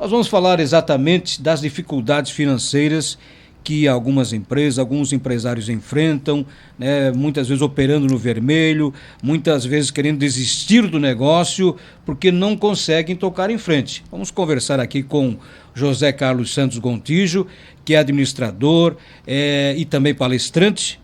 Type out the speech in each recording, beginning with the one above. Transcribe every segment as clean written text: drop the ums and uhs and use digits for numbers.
Nós vamos falar exatamente das dificuldades financeiras que algumas empresas, alguns empresários enfrentam, né, muitas vezes operando no vermelho, muitas vezes querendo desistir do negócio porque não conseguem tocar em frente. Vamos conversar aqui com José Carlos Santos Gontijo, que é administrador e também palestrante.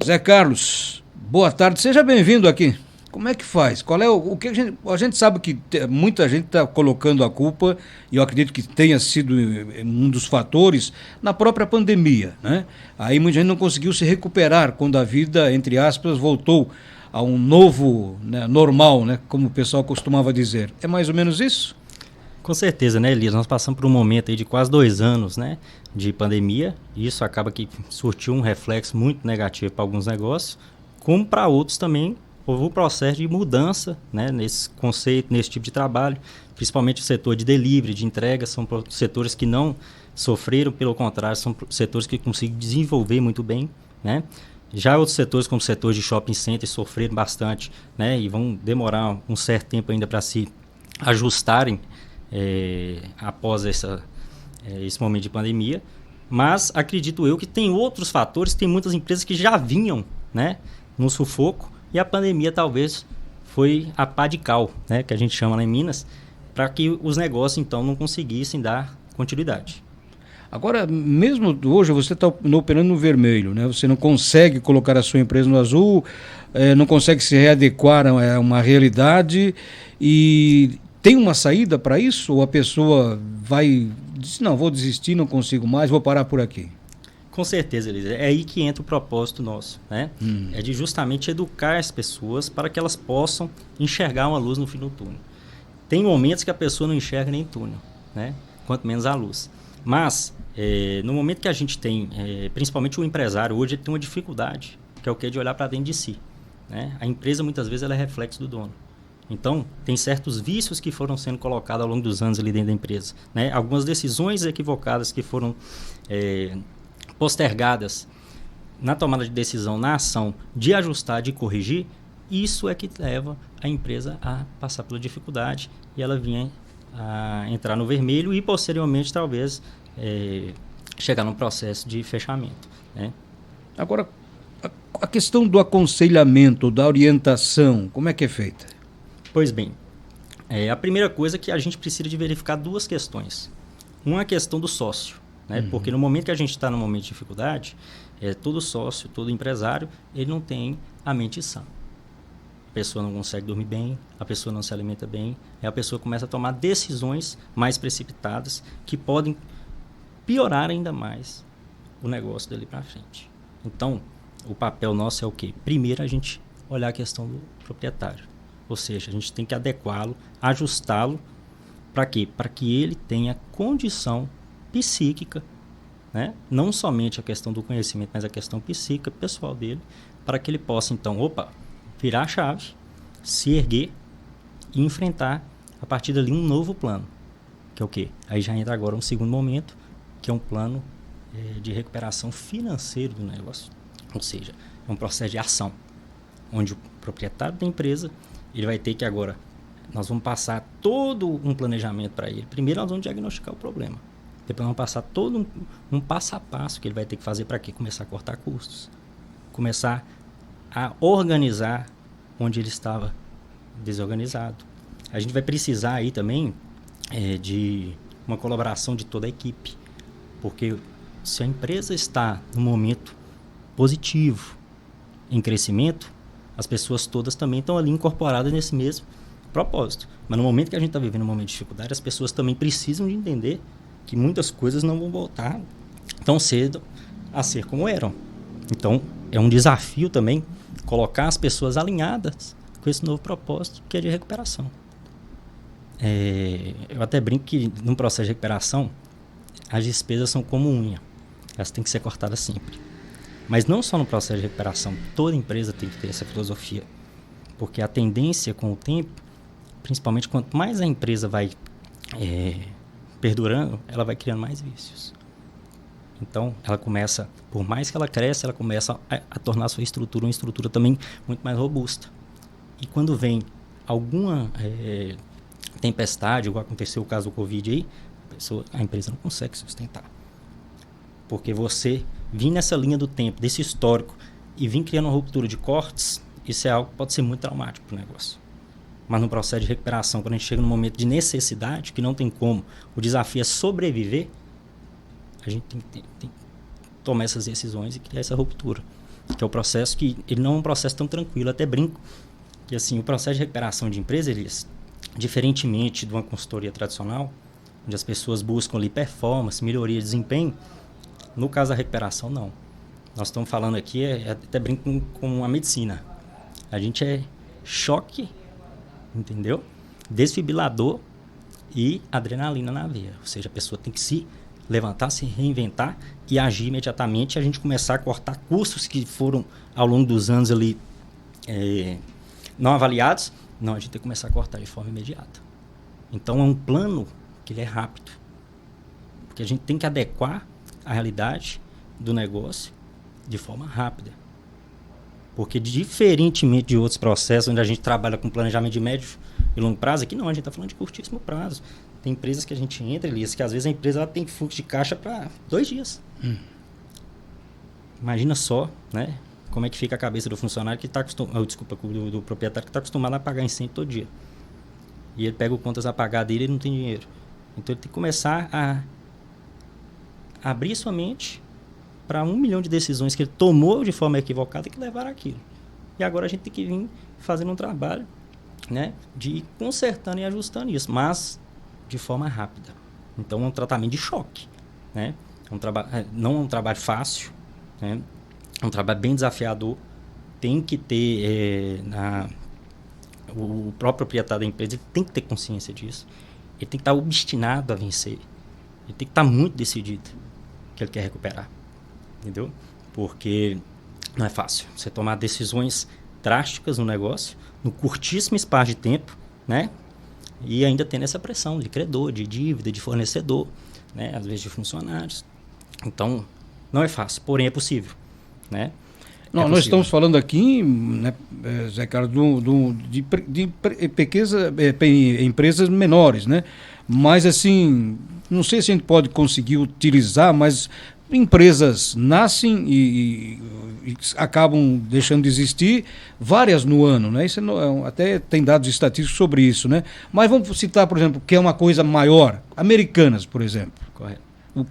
Zé Carlos, boa tarde, seja bem-vindo aqui. Como é que faz? Qual é o que a gente sabe que muita gente está colocando a culpa, e eu acredito que tenha sido um dos fatores, na própria pandemia, né? Aí muita gente não conseguiu se recuperar quando a vida, entre aspas, voltou a um novo, né, normal, né? Como o pessoal costumava dizer. É mais ou menos isso? Com certeza, né, Elias? Nós passamos por um momento aí de quase 2 anos, né, de pandemia, e isso acaba que surtiu um reflexo muito negativo para alguns negócios, como para outros também. Houve um processo de mudança, né, nesse conceito, nesse tipo de trabalho, principalmente o setor de delivery, de entrega, são setores que não sofreram, pelo contrário, são setores que conseguem desenvolver muito bem, né? Já outros setores, como o setor de shopping center, sofreram bastante, né, e vão demorar um certo tempo ainda para se ajustarem após esse momento de pandemia. Mas acredito eu que tem outros fatores, tem muitas empresas que já vinham, né, no sufoco, e a pandemia talvez foi a pá de cal, né, que a gente chama lá em Minas, para que os negócios então não conseguissem dar continuidade. Agora, mesmo hoje você está operando no vermelho, né? Você não consegue colocar a sua empresa no azul, não consegue se readequar a uma realidade, e tem uma saída para isso? Ou a pessoa diz, não, vou desistir, não consigo mais, vou parar por aqui? Com certeza, Elisa. É aí que entra o propósito nosso, né? É de justamente educar as pessoas para que elas possam enxergar uma luz no fim do túnel. Tem momentos que a pessoa não enxerga nem túnel, né? Quanto menos a luz. Mas, no momento que a gente tem, principalmente o empresário, hoje ele tem uma dificuldade, que é o que? De olhar para dentro de si, né? A empresa, muitas vezes, ela é reflexo do dono. Então, tem certos vícios que foram sendo colocados ao longo dos anos ali dentro da empresa, né? Algumas decisões equivocadas que foram postergadas na tomada de decisão, na ação de ajustar, de corrigir, isso é que leva a empresa a passar pela dificuldade e ela vinha a entrar no vermelho e posteriormente talvez chegar num processo de fechamento, né? Agora, a questão do aconselhamento, da orientação, como é que é feita? Pois bem, a primeira coisa é que a gente precisa de verificar 2 questões. Uma é a questão do sócio, né? Porque no momento que a gente está num momento de dificuldade, todo sócio, todo empresário, ele não tem a mente sã. A pessoa não consegue dormir bem, a pessoa não se alimenta bem, a pessoa começa a tomar decisões mais precipitadas que podem piorar ainda mais o negócio dali para frente. Então, o papel nosso é o quê? Primeiro, a gente olhar a questão do proprietário. Ou seja, a gente tem que adequá-lo, ajustá-lo, para quê? Para que ele tenha condição psíquica, né? Não somente a questão do conhecimento, mas a questão psíquica pessoal dele, para que ele possa então, virar a chave, se erguer e enfrentar a partir dali um novo plano, que é o quê? Aí já entra agora um segundo momento, que é um plano de recuperação financeira do negócio, ou seja, é um processo de ação, onde o proprietário da empresa, ele vai ter que agora, nós vamos passar todo um planejamento para ele. Primeiro nós vamos diagnosticar o problema. Depois vamos passar todo um passo a passo que ele vai ter que fazer para quê? Começar a cortar custos. Começar a organizar onde ele estava desorganizado. A gente vai precisar aí também de uma colaboração de toda a equipe. Porque se a empresa está num momento positivo, em crescimento, as pessoas todas também estão ali incorporadas nesse mesmo propósito. Mas no momento que a gente está vivendo um momento de dificuldade, as pessoas também precisam de entender que muitas coisas não vão voltar tão cedo a ser como eram. Então, é um desafio também colocar as pessoas alinhadas com esse novo propósito, que é de recuperação. Eu até brinco que, num processo de recuperação, as despesas são como unha. Elas têm que ser cortadas sempre. Mas não só no processo de recuperação. Toda empresa tem que ter essa filosofia. Porque a tendência com o tempo, principalmente quanto mais a empresa vai perdurando, ela vai criando mais vícios. Então, ela começa, por mais que ela cresça, ela começa a tornar a sua estrutura uma estrutura também muito mais robusta. E quando vem alguma tempestade, igual aconteceu o caso do Covid aí, a empresa não consegue sustentar. Porque você vir nessa linha do tempo, desse histórico, e vir criando uma ruptura de cortes, isso é algo que pode ser muito traumático para o negócio. Mas no processo de recuperação, quando a gente chega num momento de necessidade, que não tem como, o desafio é sobreviver, a gente tem que tomar essas decisões e criar essa ruptura. Que é o processo que, ele não é um processo tão tranquilo, até brinco, que assim, o processo de recuperação de empresa, Elias, diferentemente de uma consultoria tradicional, onde as pessoas buscam ali performance, melhoria de desempenho, no caso da recuperação, não. Nós estamos falando aqui, até brinco com a medicina. A gente é choque, entendeu? Desfibrilador e adrenalina na veia. Ou seja, a pessoa tem que se levantar, se reinventar e agir imediatamente. A gente começar a cortar custos que foram, ao longo dos anos ali, não avaliados. Não, a gente tem que começar a cortar de forma imediata. Então, é um plano que ele é rápido. Porque a gente tem que adequar a realidade do negócio de forma rápida. Porque, diferentemente de outros processos, onde a gente trabalha com planejamento de médio e longo prazo, aqui não, a gente está falando de curtíssimo prazo. Tem empresas que a gente entra, Elias, que às vezes a empresa ela tem fluxo de caixa para 2 dias. Imagina só, né? Como é que fica a cabeça do funcionário que está acostumado, do proprietário que está acostumado a pagar incêndio todo dia. E ele pega o contas a pagar dele e não tem dinheiro. Então ele tem que começar a abrir sua mente para 1 milhão de decisões que ele tomou de forma equivocada e que levaram aquilo. E agora a gente tem que vir fazendo um trabalho, né, de ir consertando e ajustando isso, mas de forma rápida. Então é um tratamento de choque, né? Não é um trabalho fácil, né? É um trabalho bem desafiador. Tem que ter o próprio proprietário da empresa, ele tem que ter consciência disso. Ele tem que estar obstinado a vencer. Ele tem que estar muito decidido que ele quer recuperar. Entendeu? Porque não é fácil você tomar decisões drásticas no negócio, no curtíssimo espaço de tempo, né? E ainda tendo essa pressão de credor, de dívida, de fornecedor, né? Às vezes de funcionários. Então, não é fácil, porém é possível, né? Não, nós estamos falando aqui, né, Zé Carlos, de pequenas empresas menores, né? Mas assim, não sei se a gente pode conseguir utilizar, mas empresas nascem e acabam deixando de existir, várias no ano, né? Isso até tem dados estatísticos sobre isso, né? Mas vamos citar, por exemplo, que é uma coisa maior, Americanas, por exemplo. Correto.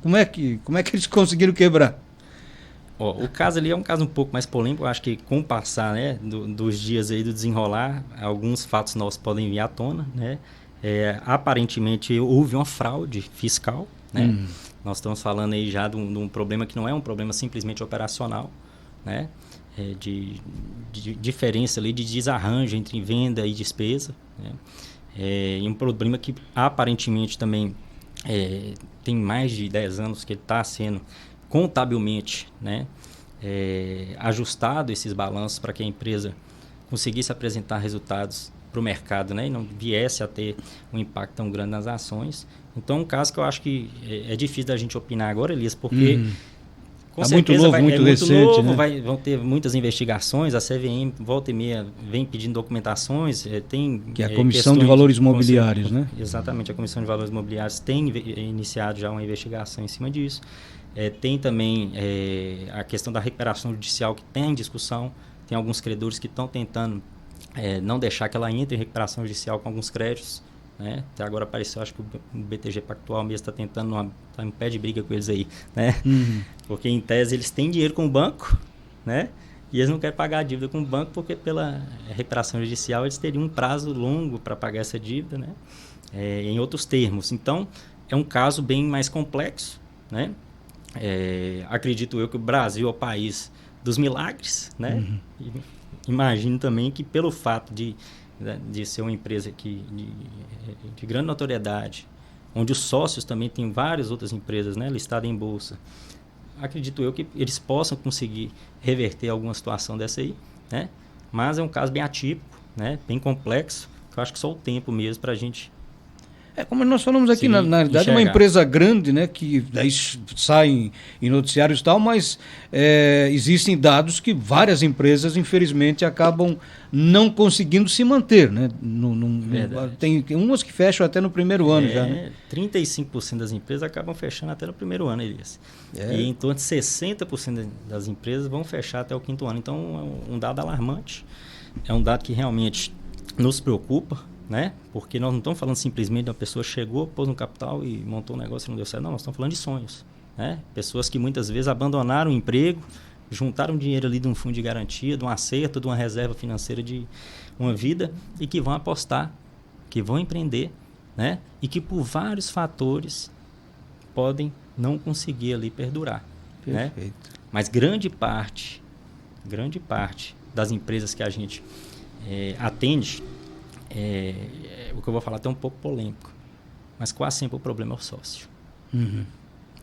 Como é que eles conseguiram quebrar? O caso ali é um caso um pouco mais polêmico. Eu acho que com o passar, né, dos dias aí do desenrolar, alguns fatos novos podem vir à tona, né? Aparentemente houve uma fraude fiscal, né? Nós estamos falando aí já de um problema que não é um problema simplesmente operacional, né? De diferença ali, de desarranjo entre venda e despesa, né? E um problema que aparentemente também tem mais de 10 anos que ele está sendo contabilmente, né, ajustado esses balanços para que a empresa conseguisse apresentar resultados para o mercado, né, e não viesse a ter um impacto tão grande nas ações. Então, é um caso que eu acho que é difícil da gente opinar agora, Elias, porque com certeza muito recente, novo, né? Vão ter muitas investigações, a CVM volta e meia vem pedindo documentações, tem... Que é a Comissão de Valores Imobiliários, né? Exatamente, a Comissão de Valores Imobiliários tem iniciado já uma investigação em cima disso. Tem também a questão da recuperação judicial que tem em discussão, tem alguns credores que estão tentando não deixar que ela entre em recuperação judicial com alguns créditos, né? Até agora apareceu, acho que o BTG Pactual mesmo está tentando, tá em pé de briga com eles aí, né? Porque em tese eles têm dinheiro com o banco, né? E eles não querem pagar a dívida com o banco porque pela recuperação judicial eles teriam um prazo longo para pagar essa dívida, né? Em outros termos. Então, é um caso bem mais complexo, né? Acredito eu que o Brasil é o país dos milagres, né? Imagino também que pelo fato de ser uma empresa de grande notoriedade, onde os sócios também têm várias outras empresas, né, listadas em bolsa, acredito eu que eles possam conseguir reverter alguma situação dessa aí, né? Mas é um caso bem atípico, né, bem complexo, que eu acho que só o tempo mesmo para a gente Como nós falamos aqui, na realidade, é uma empresa grande, né, que daí sai em noticiários e tal, mas existem dados que várias empresas, infelizmente, acabam não conseguindo se manter, né? Tem umas que fecham até no primeiro ano já, né? 35% das empresas acabam fechando até no primeiro ano, Elias. E em torno de 60% das empresas vão fechar até o quinto ano. Então, é um dado alarmante. É um dado que realmente nos preocupa, né? Porque nós não estamos falando simplesmente de uma pessoa chegou, pôs no capital e montou um negócio e não deu certo. Não, nós estamos falando de sonhos, né? Pessoas que muitas vezes abandonaram o emprego, juntaram dinheiro ali de um fundo de garantia, de um acerto, de uma reserva financeira de uma vida e que vão apostar, que vão empreender, né? E que por vários fatores podem não conseguir ali perdurar, né? Mas grande parte das empresas que a gente atende, o que eu vou falar até um pouco polêmico, mas quase sempre o problema é o sócio.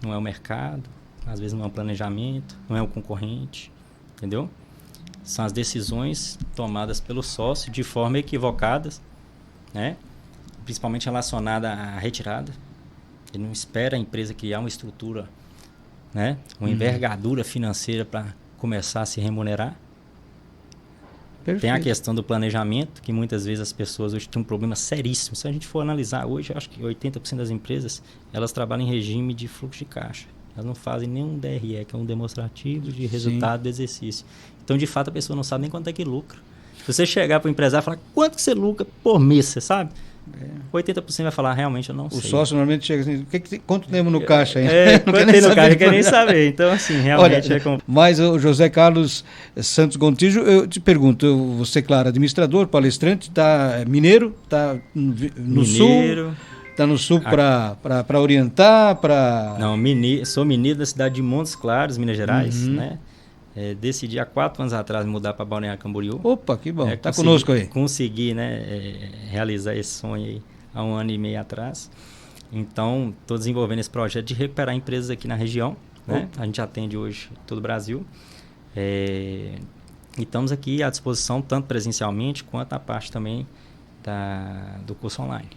Não é o mercado, às vezes não é o planejamento, não é o concorrente, entendeu? São as decisões tomadas pelo sócio de forma equivocadas, né? Principalmente relacionada à retirada. Ele não espera a empresa criar uma estrutura, né? Uma envergadura financeira para começar a se remunerar. Perfeito. Tem a questão do planejamento, que muitas vezes as pessoas hoje têm um problema seríssimo. Se a gente for analisar hoje, eu acho que 80% das empresas, elas trabalham em regime de fluxo de caixa. Elas não fazem nenhum DRE, que é um demonstrativo de resultado do exercício. Então, de fato, a pessoa não sabe nem quanto é que lucra. Se você chegar para o empresário e falar, quanto que você lucra por mês, você sabe? 80% vai falar, realmente, eu não sei. O sócio normalmente chega assim, quanto temos no caixa aí? Quanto tem no caixa, não quer nem saber. Então, assim, realmente Mas o José Carlos Santos Gontijo, eu te pergunto, você, claro, administrador, palestrante, está mineiro, está no sul? Está no sul para orientar, para... Não, sou mineiro da cidade de Montes Claros, Minas Gerais, né? Decidi há 4 anos atrás mudar para Balneário Camboriú. Opa, que bom. Está conosco aí. Consegui, né, realizar esse sonho aí há 1 ano e meio atrás. Então, estou desenvolvendo esse projeto de recuperar empresas aqui na região, né? A gente atende hoje todo o Brasil. E estamos aqui à disposição, tanto presencialmente quanto a parte também do curso online.